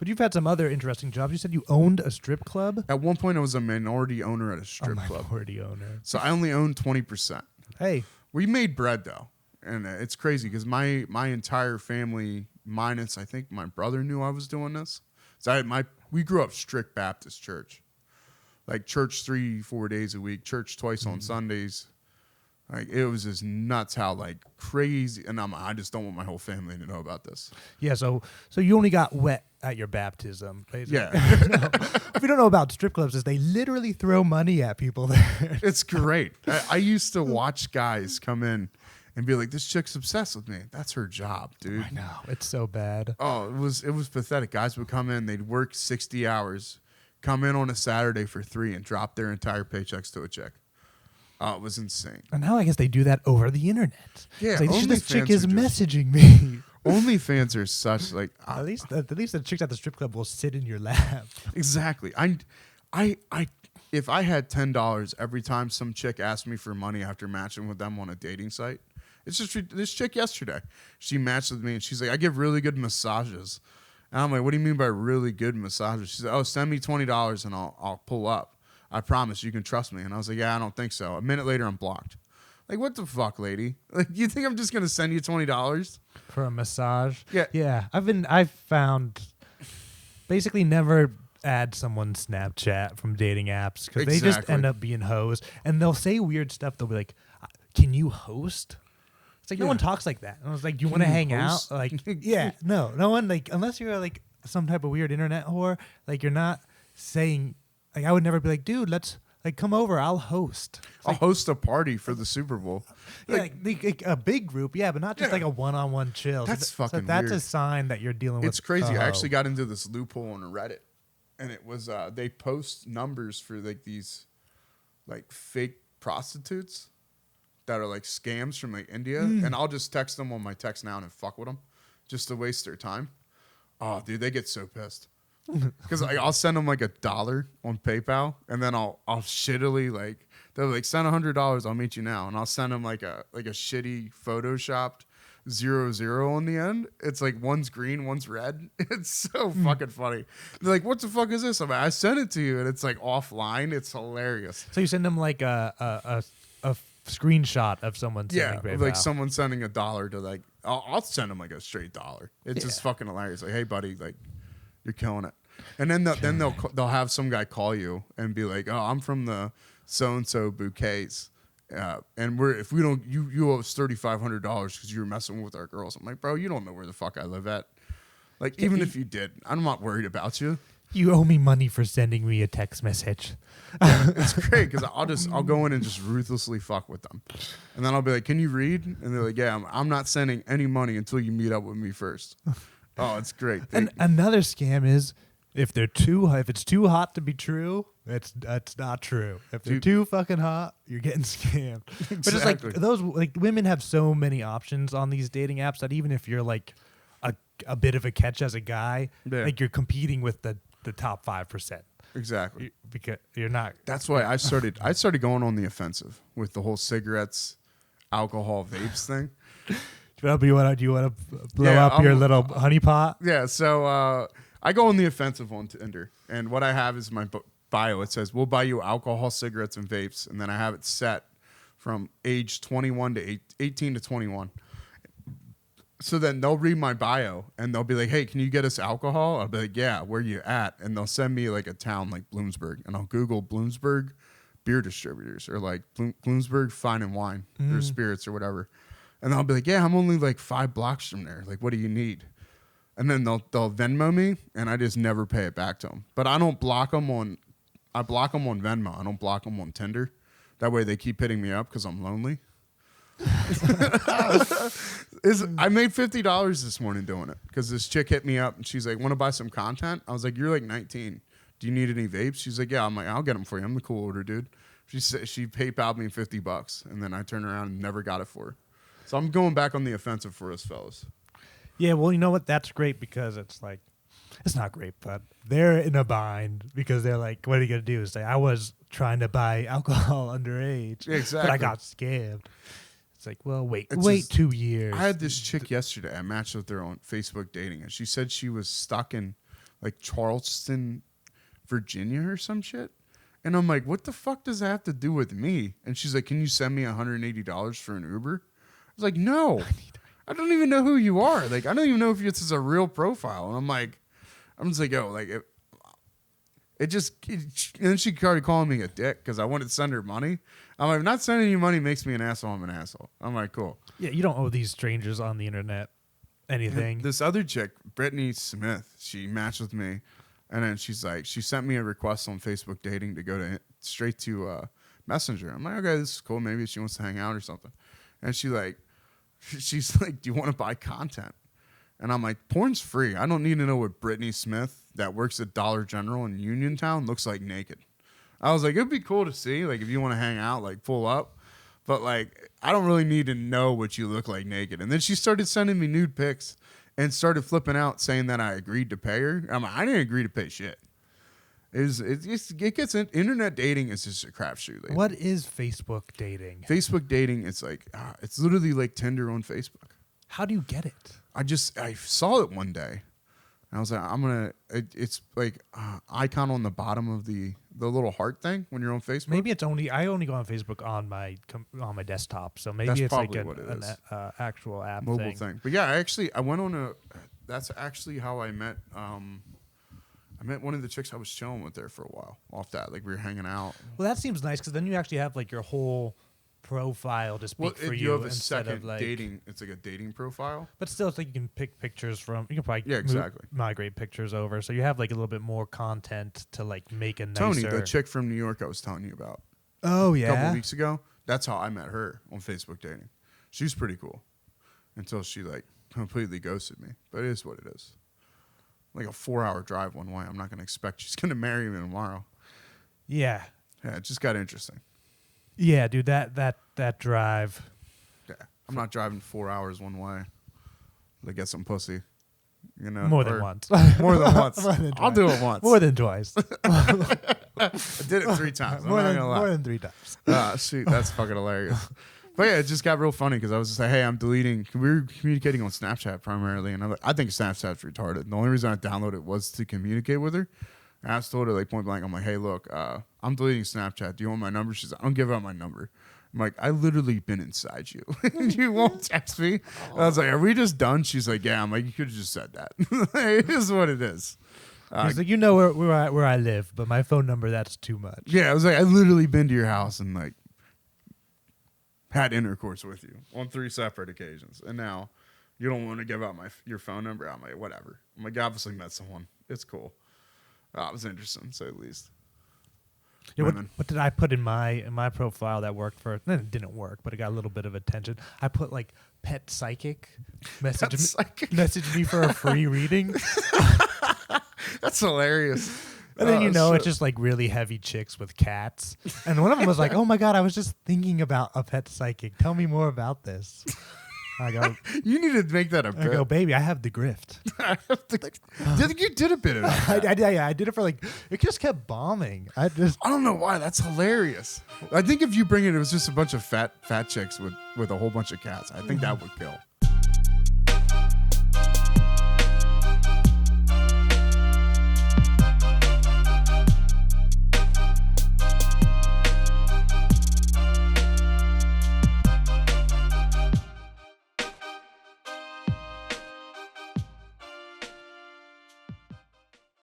But you've had some other interesting jobs. You said you owned a strip club? At one point, I was a minority owner at a strip club. Minority owner. So I only owned 20%. Hey. We made bread, though. And it's crazy because my entire family, minus I think my brother, knew I was doing this. So we grew up strict Baptist church. Like church 3-4 days a week, church twice on Sundays. Like it was just nuts how like crazy, and I just don't want my whole family to know about this. Yeah, so you only got wet at your baptism. Basically. Yeah. If you don't know about strip clubs, is they literally throw money at people there. It's great. I used to watch guys come in and be like, "This chick's obsessed with me." That's her job, dude. I know, it's so bad. Oh, it was pathetic. Guys would come in, they'd work 60 hours, come in on a Saturday for $3 and drop their entire paychecks to a chick. Oh, it was insane. And now I guess they do that over the internet. Yeah, it's like, this chick OnlyFans is are just- messaging me. OnlyFans are such like At least the chicks at the strip club will sit in your lap. exactly. I if I had $10 every time some chick asked me for money after matching with them on a dating site, it's just this chick yesterday. She matched with me and she's like, "I give really good massages," and I'm like, "What do you mean by really good massages?" She said, "Oh, send me $20 and I'll pull up. I promise you can trust me." And I was like, "Yeah, I don't think so." A minute later, I'm blocked. Like, what the fuck, lady? Like, you think I'm just gonna send you $20 For a massage? Yeah. Yeah. I've found basically never add someone's Snapchat from dating apps because they just Exactly. end up being hoes. And they'll say weird stuff. They'll be like, "Can you host?" It's like no Yeah. one talks like that. And I was like, "Do you want to you hang host?" out?" Like, yeah, no one, like, unless you're like some type of weird internet whore, like you're not saying, like, I would never be like, "Dude, let's like come over, I'll host." I'll host a party for the Super Bowl. Yeah, like a big group, yeah, but not just Yeah. like a one-on-one chill. That's so fucking that's a weird. sign that you're dealing with. It's crazy. a I hoe. actually got into this loophole on Reddit, and it was they post numbers for like these like fake prostitutes that are like scams from like India, and I'll just text them on my text now and fuck with them just to waste their time. Oh, dude, they get so pissed because like, I'll send them like $1 on PayPal, and then I'll shittily like they're like, "Send $100, I'll meet you now," and I'll send them like a shitty photoshopped 00 on the end. It's like one's green, one's red. It's so fucking funny. They're like, "What the fuck is this?" I'm like, "I sent it to you," and it's like offline. It's hilarious. So you send them like a screenshot of someone Yeah, sending PayPal. like someone sending $1 to like, I'll send them like a straight dollar. It's just Yeah. fucking hilarious. Like, "Hey, buddy, like, you're killing it." And then they'll have some guy call you and be like, "Oh, I'm from the so and so bouquets, and if we don't, you owe us $3,500 because you were messing with our girls." I'm like, "Bro, you don't know where the fuck I live at. Like, even if you did, I'm not worried about you." You owe me money for sending me a text message. It's great because I'll go in and just ruthlessly fuck with them, and then I'll be like, "Can you read?" And they're like, "Yeah, I'm not sending any money until you meet up with me first." Oh, it's great. And another scam is if it's too hot to be true, it's not true. If they're Dude. too fucking hot, you're getting scammed. But it's like Exactly. those, like, women have so many options on these dating apps that even if you're like a bit of a catch as a guy, Yeah. like you're competing with the top 5%. Exactly. Because you're not. That's why I started going on the offensive with the whole cigarettes, alcohol, vapes thing. Do you want to blow Yeah, up your little honeypot? Yeah, so I go on the offensive on Tinder, and what I have is my bio. It says, "We'll buy you alcohol, cigarettes, and vapes," and then I have it set from age 21 to 18 to 21. So then they'll read my bio, and they'll be like, "Hey, can you get us alcohol?" I'll be like, "Yeah, where you at?" And they'll send me like a town like Bloomsburg, and I'll Google Bloomsburg beer distributors or like Bloomsburg Fine and Wine or Spirits or whatever. And I'll be like, "Yeah, I'm only like 5 blocks from there. Like, what do you need?" And then they'll Venmo me, and I just never pay it back to them. But I don't block them on. I block them on Venmo. I don't block them on Tinder. That way they keep hitting me up because I'm lonely. I made $50 this morning doing it because this chick hit me up and she's like, "Want to buy some content?" I was like, "You're like 19. Do you need any vapes?" She's like, "Yeah." I'm like, "I'll get them for you. I'm the cool older dude." She PayPal'd me $50, and then I turned around and never got it for her. So I'm going back on the offensive for us fellas. Yeah, well, you know what? That's great because it's like, it's not great, but they're in a bind because they're like, what are you going to do? Say, I was trying to buy alcohol underage, Exactly. but I got scammed. It's like, well, wait It's just- 2 years. I had this chick yesterday. I matched with her on Facebook dating, and she said she was stuck in like Charleston, Virginia or some shit. And I'm like, what the fuck does that have to do with me? And she's like, can you send me $180 for an Uber? I was like, no, I don't even know who you are. Like, I don't even know if this is a real profile. And I'm just like, yo, like, and then she started calling me a dick because I wanted to send her money. I'm like, not sending you money makes me an asshole. I'm an asshole. I'm like, cool. Yeah, you don't owe these strangers on the internet anything. And this other chick, Brittany Smith, she matched with me. And then she's like, she sent me a request on Facebook dating to go straight to Messenger. I'm like, okay, this is cool. Maybe she wants to hang out or something. And she's like, do you want to buy content? And I'm like, porn's free. I don't need to know what Brittany Smith that works at Dollar General in Uniontown looks like naked. I was like, it'd be cool to see, like, if you want to hang out, like, pull up. But, like, I don't really need to know what you look like naked. And then she started sending me nude pics and started flipping out saying that I agreed to pay her. I'm like, I didn't agree to pay shit. Internet dating is just a crapshoot. Like, What is Facebook dating? Facebook dating is like, it's literally like Tinder on Facebook. How do you get it? I saw it one day. And I was like, it's like icon on the bottom of the little heart thing when you're on Facebook. Maybe I only go on Facebook on my destalk, so maybe That's it's like probably an actual app mobile thing. But yeah, I went on that's actually how I met, I met one of the chicks I was chilling with there for a while off that. Like we were hanging out. Well, that seems nice because then you actually have like your whole profile to speak for you. You have a instead second of like dating. It's like a dating profile. But still, it's like you can pick pictures from. You can probably exactly migrate pictures over, so you have like a little bit more content to like make a nicer. Tony, the chick from New York I was telling you about. Oh yeah, a couple weeks ago. That's how I met her on Facebook dating. She was pretty cool until she like completely ghosted me. But it is what it is. Like a 4-hour drive one way. I'm not gonna expect she's gonna marry me tomorrow. Yeah. Yeah, it just got interesting. Yeah, dude, that drive. Yeah, I'm not driving 4 hours one way to get some pussy. You know, more than once. More than once. More than I'll do it once. More than twice. I did it 3 times. More than 3 times. Shoot, that's fucking hilarious. But yeah, it just got real funny because I was just like, hey, I'm deleting. We were communicating on Snapchat primarily, and I think Snapchat's retarded. The only reason I downloaded it was to communicate with her. And I told her like point blank, I'm like, hey, look, I'm deleting Snapchat. Do you want my number? She's like, I don't give out my number. I'm like, I literally been inside you. You won't text me. I was like, are we just done? She's like, yeah. I'm like, you could have just said that. It is what it is. He's like, you know where I live, but my phone number, that's too much. Yeah, I was like, I literally been to your house and like had intercourse with you on 3 separate occasions, and now you don't want to give out your phone number. I'm like, whatever. I'm like, I obviously met someone. It's cool. It was interesting, to say the least. Yeah, what did I put in my profile that worked for? It didn't work, but it got a little bit of attention. I put like pet psychic, message me for a free reading. That's hilarious. And then it's just like really heavy chicks with cats. And one of them was like, "Oh my god, I was just thinking about a pet psychic. Tell me more about this." I go, you need to make that a bit. I go, baby, I have the grift. You did a bit of that. I did it for like, it just kept bombing. I don't know why. That's hilarious. I think if you bring it was just a bunch of fat chicks with a whole bunch of cats. I think that would kill.